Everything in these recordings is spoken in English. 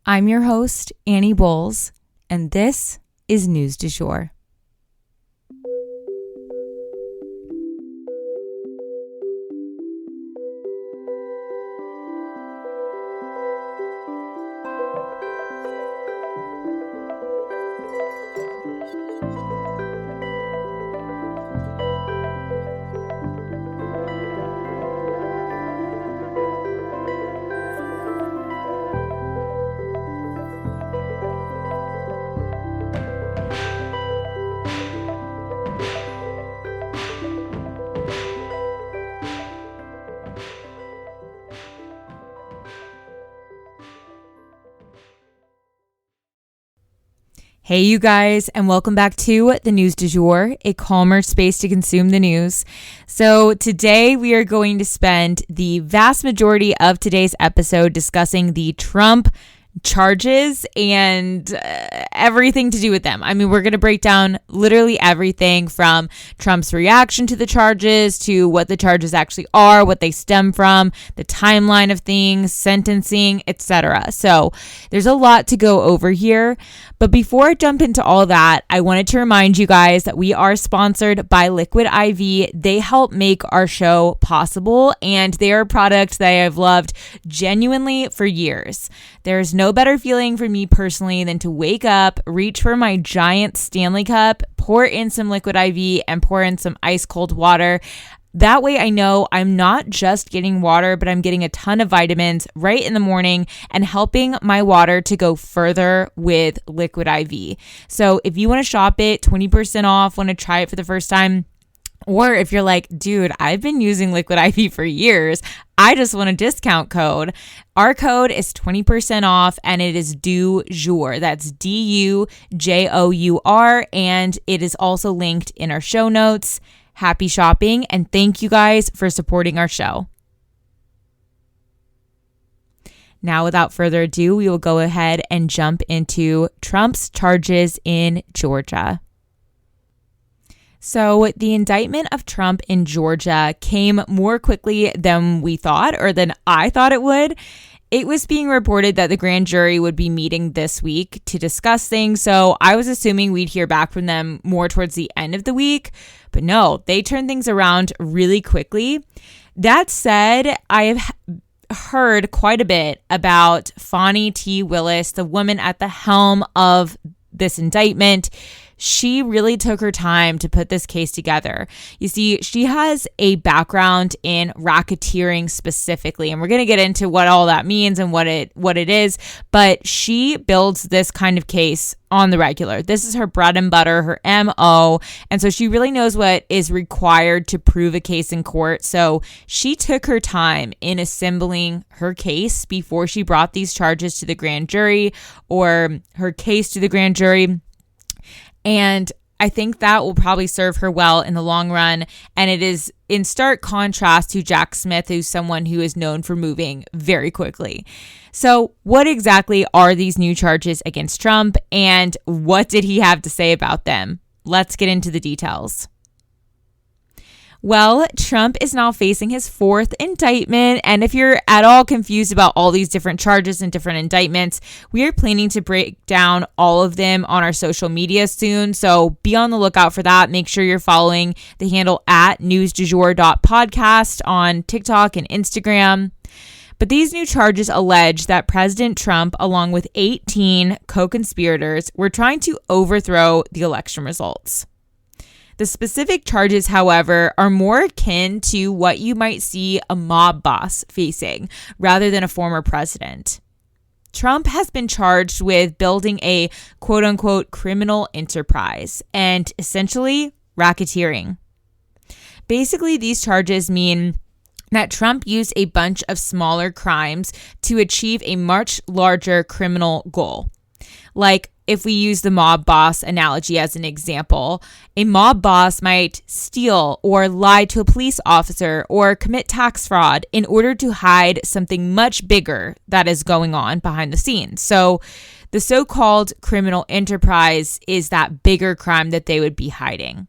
I'm your host, Annie Bowles, and this is News du Jour. Hey, you guys, and welcome back to the News du Jour, a calmer space to consume the news. So today we are going to spend the vast majority of today's episode discussing the Trump charges and everything to do with them. I mean, we're going to break down literally everything from Trump's reaction to the charges to what the charges actually are, what they stem from, the timeline of things, sentencing, etc. So there's a lot to go over here. But before I jump into all that, I wanted to remind you guys that we are sponsored by Liquid IV. They help make our show possible, and they are a product that I have loved genuinely for years. There's no better feeling for me personally than to wake up, reach for my giant Stanley cup, pour in some Liquid IV, and pour in some ice cold water. That way I know I'm not just getting water, but I'm getting a ton of vitamins right in the morning and helping my water to go further with Liquid IV. So if you want to shop it, 20% off, want to try it for the first time, or if you're like, dude, I've been using Liquid IV for years, I just want a discount code. Our code is 20% off, and it is DUJOUR. That's DUJOUR, and it is also linked in our show notes. Happy shopping, and thank you guys for supporting our show. Now, without further ado, we will go ahead and jump into Trump's charges in Georgia. So the indictment of Trump in Georgia came more quickly than we thought, or than I thought it would. It was being reported that the grand jury would be meeting this week to discuss things, so I was assuming we'd hear back from them more towards the end of the week. But no, they turned things around really quickly. That said, I have heard quite a bit about Fani T. Willis, the woman at the helm of this indictment. She really took her time to put this case together. You see, she has a background in racketeering specifically, and we're going to get into what all that means and what it is, but she builds this kind of case on the regular. This is her bread and butter, her MO, and so she really knows what is required to prove a case in court. So she took her time in assembling her case before she brought these charges to the grand jury, or her case to the grand jury. And I think that will probably serve her well in the long run. And it is in stark contrast to Jack Smith, who's someone who is known for moving very quickly. So what exactly are these new charges against Trump, and what did he have to say about them? Let's get into the details. Well, Trump is now facing his fourth indictment, and if you're at all confused about all these different charges and different indictments, we are planning to break down all of them on our social media soon, so be on the lookout for that. Make sure you're following the handle at newsdujour.podcast on TikTok and Instagram. But these new charges allege that President Trump, along with 18 co-conspirators, were trying to overthrow the election results. The specific charges, however, are more akin to what you might see a mob boss facing rather than a former president. Trump has been charged with building a quote-unquote criminal enterprise and essentially racketeering. Basically, these charges mean that Trump used a bunch of smaller crimes to achieve a much larger criminal goal. Like, if we use the mob boss analogy as an example, a mob boss might steal or lie to a police officer or commit tax fraud in order to hide something much bigger that is going on behind the scenes. So the so-called criminal enterprise is that bigger crime that they would be hiding.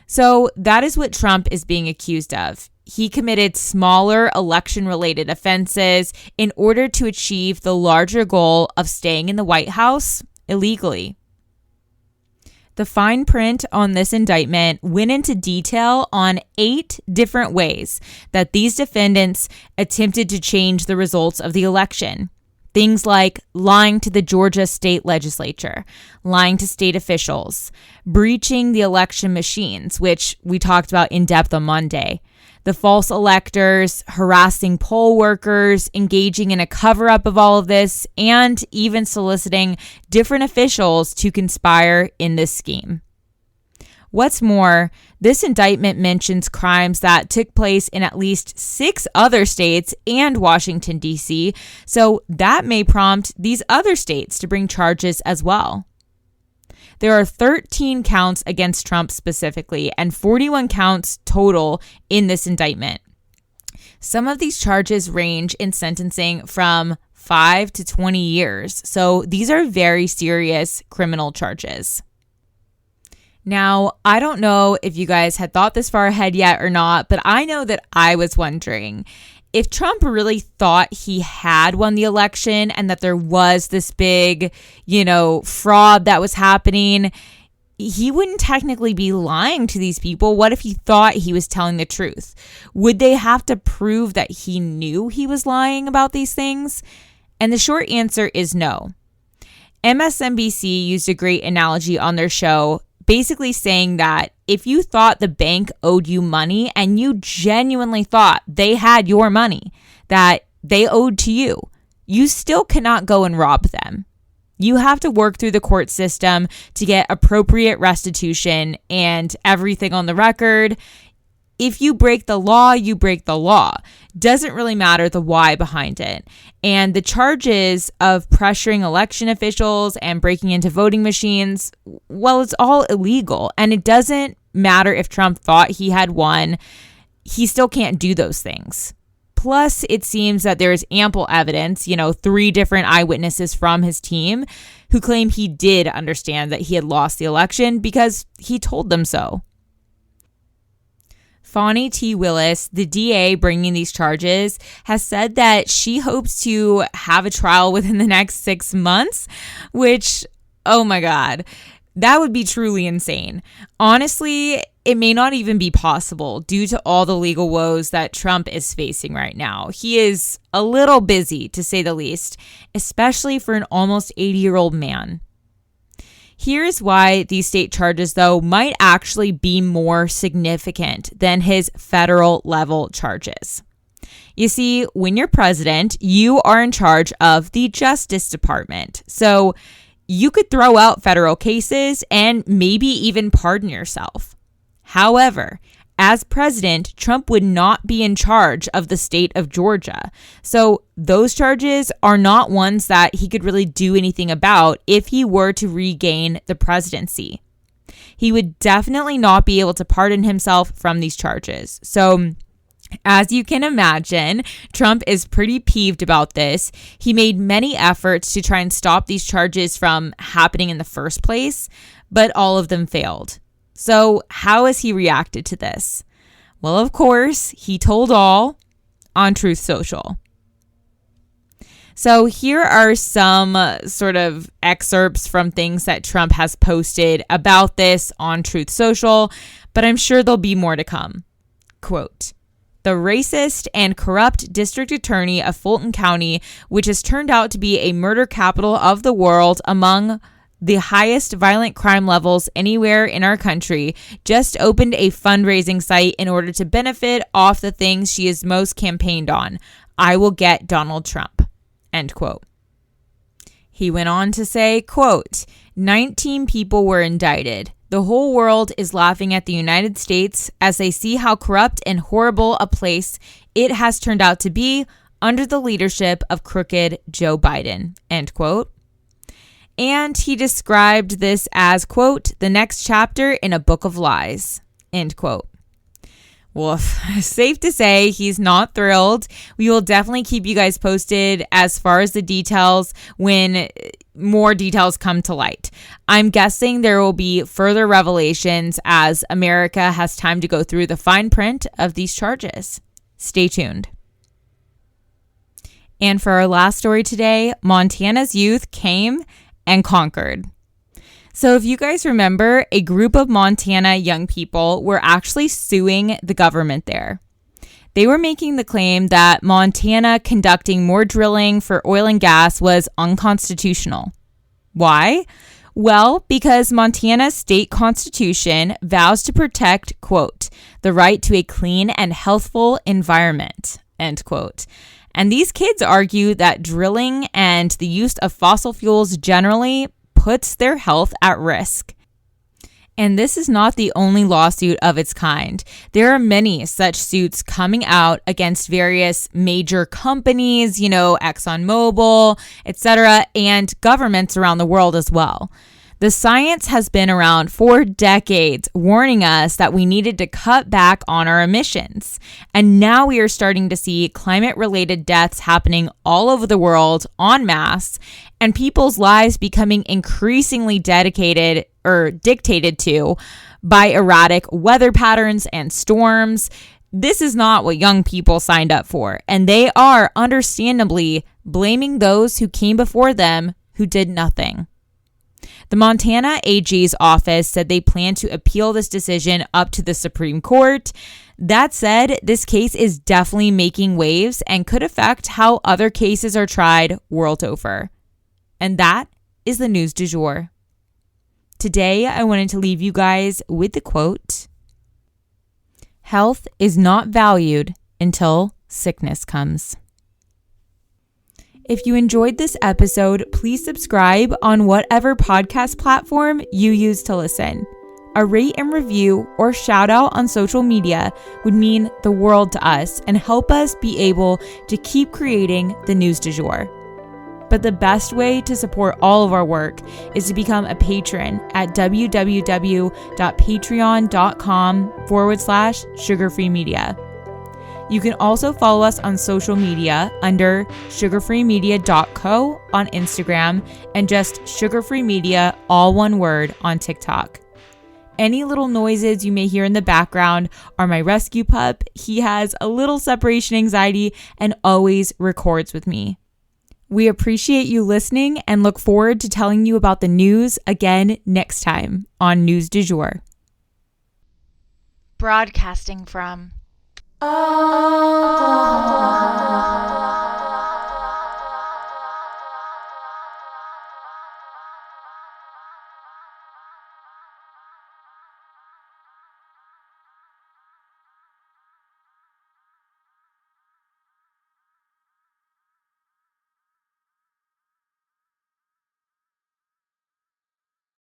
So that is what Trump is being accused of. he committed smaller election-related offenses in order to achieve the larger goal of staying in the White House illegally. The fine print on this indictment went into detail on 8 different ways that these defendants attempted to change the results of the election. Things like lying to the Georgia state legislature, lying to state officials, breaching the election machines, which we talked about in depth on Monday, the false electors, harassing poll workers, engaging in a cover-up of all of this, and even soliciting different officials to conspire in this scheme. What's more, this indictment mentions crimes that took place in at least 6 other states and Washington, D.C., so that may prompt these other states to bring charges as well. There are 13 counts against Trump specifically and 41 counts total in this indictment. Some of these charges range in sentencing from 5 to 20 years, so these are very serious criminal charges. Now, I don't know if you guys had thought this far ahead yet or not, but I know that I was wondering if Trump really thought he had won the election and that there was this big, fraud that was happening, he wouldn't technically be lying to these people. What if he thought he was telling the truth? Would they have to prove that he knew he was lying about these things? And the short answer is no. MSNBC used a great analogy on their show, basically saying that if you thought the bank owed you money and you genuinely thought they had your money that they owed to you, you still cannot go and rob them. You have to work through the court system to get appropriate restitution and everything on the record. If you break the law, you break the law. Doesn't really matter the why behind it. And the charges of pressuring election officials and breaking into voting machines, well, it's all illegal. And it doesn't matter if Trump thought he had won. He still can't do those things. Plus, it seems that there is ample evidence, 3 different eyewitnesses from his team who claim he did understand that he had lost the election because he told them so. Fani T. Willis, the DA bringing these charges, has said that she hopes to have a trial within the next 6 months, which, oh my God, that would be truly insane. Honestly, it may not even be possible due to all the legal woes that Trump is facing right now. He is a little busy, to say the least, especially for an almost 80-year-old man. Here's why these state charges, though, might actually be more significant than his federal level charges. You see, when you're president, you are in charge of the Justice Department. So you could throw out federal cases and maybe even pardon yourself. However, as president, Trump would not be in charge of the state of Georgia. So those charges are not ones that he could really do anything about if he were to regain the presidency. He would definitely not be able to pardon himself from these charges. So as you can imagine, Trump is pretty peeved about this. He made many efforts to try and stop these charges from happening in the first place, but all of them failed. So how has he reacted to this? Well, of course, he told all on Truth Social. So here are some sort of excerpts from things that Trump has posted about this on Truth Social, but I'm sure there'll be more to come. Quote, "The racist and corrupt district attorney of Fulton County, which has turned out to be a murder capital of the world among the highest violent crime levels anywhere in our country, just opened a fundraising site in order to benefit off the things she is most campaigned on. I will get Donald Trump." End quote. He went on to say, quote, 19 people were indicted. The whole world is laughing at the United States as they see how corrupt and horrible a place it has turned out to be under the leadership of crooked Joe Biden. End quote. And he described this as, quote, the next chapter in a book of lies, end quote. Well, safe to say he's not thrilled. We will definitely keep you guys posted as far as the details when more details come to light. I'm guessing there will be further revelations as America has time to go through the fine print of these charges. Stay tuned. And for our last story today, Montana's youth came and conquered. So if you guys remember, a group of Montana young people were actually suing the government there. They were making the claim that Montana conducting more drilling for oil and gas was unconstitutional. Why? Well, because Montana's state constitution vows to protect, quote, the right to a clean and healthful environment, end quote. And these kids argue that drilling and the use of fossil fuels generally puts their health at risk. And this is not the only lawsuit of its kind. There are many such suits coming out against various major companies, ExxonMobil, etc., and governments around the world as well. The science has been around for decades, warning us that we needed to cut back on our emissions. And now we are starting to see climate-related deaths happening all over the world en masse, and people's lives becoming increasingly dictated to by erratic weather patterns and storms. This is not what young people signed up for, and they are understandably blaming those who came before them who did nothing. The Montana AG's office said they plan to appeal this decision up to the Supreme Court. That said, this case is definitely making waves and could affect how other cases are tried world over. And that is the news du jour. Today, I wanted to leave you guys with the quote, "Health is not valued until sickness comes." If you enjoyed this episode, please subscribe on whatever podcast platform you use to listen. A rate and review or shout out on social media would mean the world to us and help us be able to keep creating the news du jour. But the best way to support all of our work is to become a patron at www.patreon.com/sugarfreemedia. You can also follow us on social media under sugarfreemedia.co on Instagram and just sugarfreemedia, all one word, on TikTok. Any little noises you may hear in the background are my rescue pup. He has a little separation anxiety and always records with me. We appreciate you listening and look forward to telling you about the news again next time on News du Jour. Broadcasting from Oklahoma.